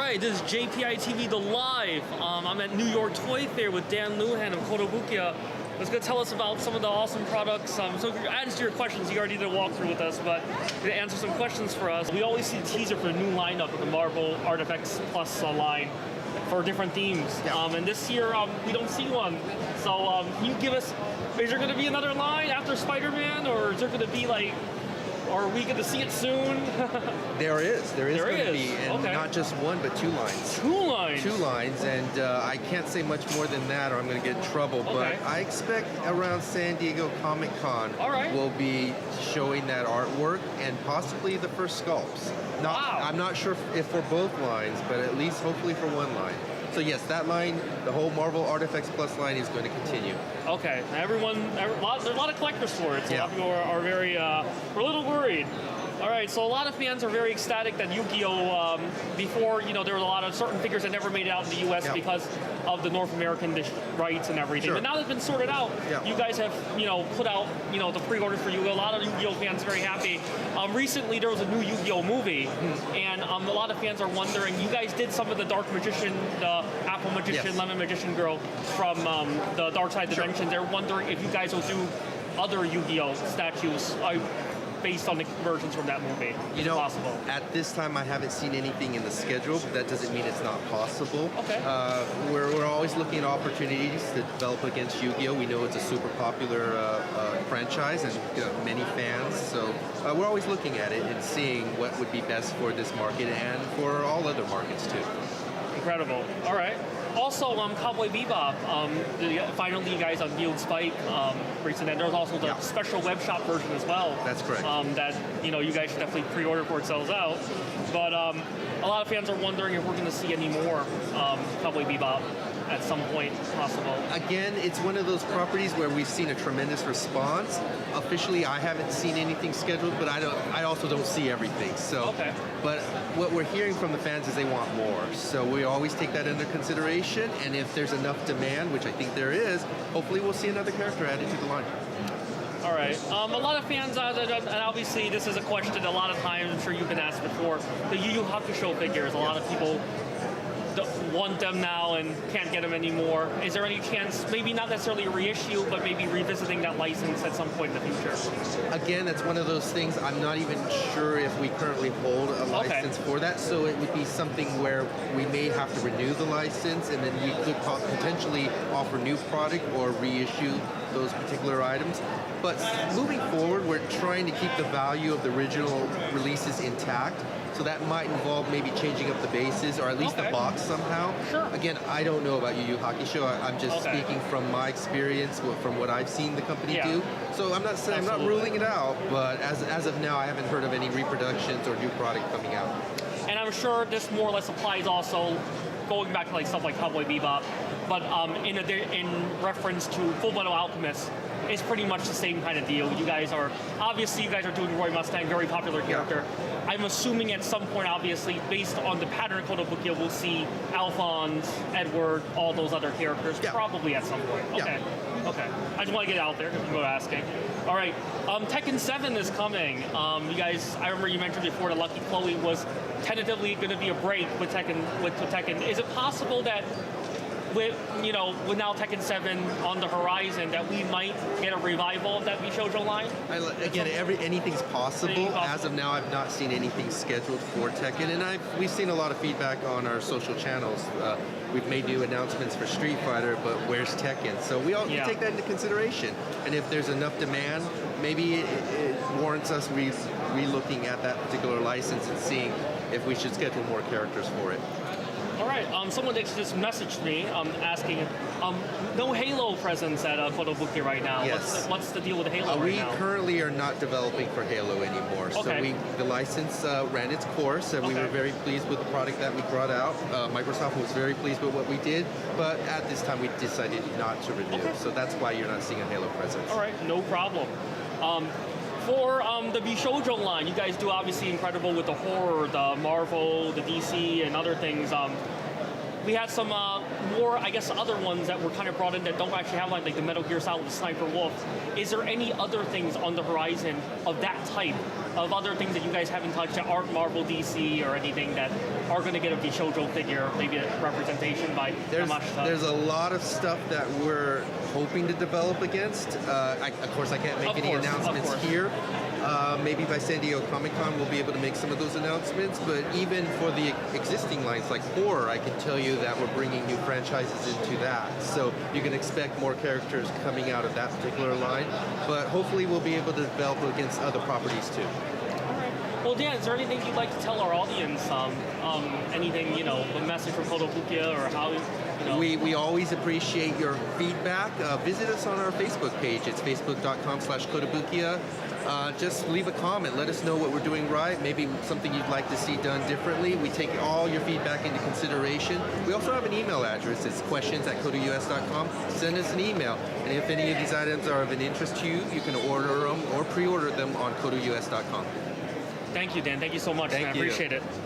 right, this is JPIA TV The Live. I'm at New York Toy Fair with Dan Lujan of Kotobukiya. He's going to tell us about some of the awesome products. So to answer your questions, he already did a walkthrough with us, but to answer some questions for us. We always see a teaser for a new lineup of the Marvel Artifacts Plus line for different themes. Yeah. And this year, we don't see one. So can you give us, is there going to be another line after Spider-Man, or is there going to be like, or are we going to see it soon? There is going to be, and okay. not just one, but two lines. Two lines? Two lines, and I can't say much more than that or I'm going to get in trouble, but I expect around San Diego Comic-Con we'll be showing that artwork and possibly the first sculpts. I'm not sure if for both lines, but at least hopefully for one line. So yes, that line, the whole Marvel Artifacts Plus line is going to continue. Okay, there's a lot of collectors for it, so a lot of people are very, we're a little worried. All right, so a lot of fans are very ecstatic that Yugioh, before, you know, there were a lot of certain figures that never made it out in the US because of the North American rights and everything. But now that's been sorted out, you guys have, you know, put out, you know, the pre-orders for Yugioh. A lot of Yugioh fans are very happy. Recently, there was a new Yugioh movie, and a lot of fans are wondering, you guys did some of the Dark Magician, the Apple Magician, Lemon Magician girl from the Dark Side Dimension. They're wondering if you guys will do other Yugioh statues based on the versions from that movie. You know, possible. At this time, I haven't seen anything in the schedule, but that doesn't mean it's not possible. Okay. We're always looking at opportunities to develop against Yugioh. We know it's a super popular franchise and many fans, so we're always looking at it and seeing what would be best for this market and for all other markets too. Incredible. All right. Also, Cowboy Bebop, finally you guys unveiled Spike recently, and there's also the special web shop version as well. That's correct. That, you know, you guys should definitely pre-order before it sells out. But a lot of fans are wondering if we're going to see any more Cowboy Bebop at some point possible. Again, it's one of those properties where we've seen a tremendous response. Officially, I haven't seen anything scheduled, but I also don't see everything. So, but what we're hearing from the fans is they want more. So we always take that into consideration, and if there's enough demand, which I think there is, hopefully we'll see another character added to the line. All right. A lot of fans, and obviously this is a question a lot of times, I'm sure you've been asked before, the Yu Yu Hakusho figures, a lot of people want them now and can't get them anymore. Is there any chance, maybe not necessarily a reissue, but maybe revisiting that license at some point in the future? Again, it's one of those things, I'm not even sure if we currently hold a license for that, so it would be something where we may have to renew the license, and then we could potentially offer new product or reissue those particular items. But moving forward, we're trying to keep the value of the original releases intact. So that might involve maybe changing up the bases or at least the box somehow. Again, I don't know about Yu Yu Hakusho. I'm just speaking from my experience, from what I've seen the company do. So I'm not saying, I'm not ruling it out, but as of now, I haven't heard of any reproductions or new product coming out. And I'm sure this more or less applies also going back to like stuff like Cowboy Bebop, but in reference to Full Metal Alchemist. It's pretty much the same kind of deal. You guys are doing Roy Mustang, very popular character. I'm assuming at some point, obviously, based on the pattern of Kotobukiya, we'll see Alphonse, Edward, all those other characters, probably at some point. Okay. I just want to get it out there because people are asking. All right, Tekken 7 is coming. You guys, I remember you mentioned before that Lucky Chloe was tentatively going to be a break with Tekken. Is it possible that with now Tekken 7 on the horizon, that we might get a revival of that Bishoujo line? Again, anything's possible. As of now, I've not seen anything scheduled for Tekken, and we've seen a lot of feedback on our social channels. We've made new announcements for Street Fighter, but where's Tekken? So we take that into consideration, and if there's enough demand, maybe it warrants us re-looking at that particular license and seeing if we should schedule more characters for it. All right, someone just messaged me asking, no Halo presence at Kotobukiya right now. Yes. What's the deal with Halo right now? We currently are not developing for Halo anymore. So the license ran its course, and we were very pleased with the product that we brought out. Microsoft was very pleased with what we did, but at this time we decided not to renew. So that's why you're not seeing a Halo presence. All right, no problem. For the Bishoujo line, you guys do obviously incredible with the horror, the Marvel, the DC, and other things. we had some more, I guess, other ones that were kind of brought in that don't actually have like the Metal Gear Solid, the Sniper Wolf. Is there any other things on the horizon of that type, of other things that you guys haven't touched that aren't Marvel, DC, or anything that are going to get a Bishoujo figure, maybe a representation by Yamashita? There's a lot of stuff that we're hoping to develop against. Of course, I can't make any announcements here. Maybe by San Diego Comic-Con we'll be able to make some of those announcements, but even for the existing lines like horror, I can tell you that we're bringing new franchises into that. So you can expect more characters coming out of that particular line, but hopefully we'll be able to develop against other properties too. Well, Dan, is there anything you'd like to tell our audience? Anything, a message from Kotobukiya, or how, We always appreciate your feedback. Visit us on our Facebook page. It's facebook.com/Kotobukiya. Just leave a comment. Let us know what we're doing right, maybe something you'd like to see done differently. We take all your feedback into consideration. We also have an email address. It's questions@kotous.com. Send us an email. And if any of these items are of an interest to you, you can order them or pre-order them on kotous.com. Thank you, Dan. Thank you so much. I appreciate it.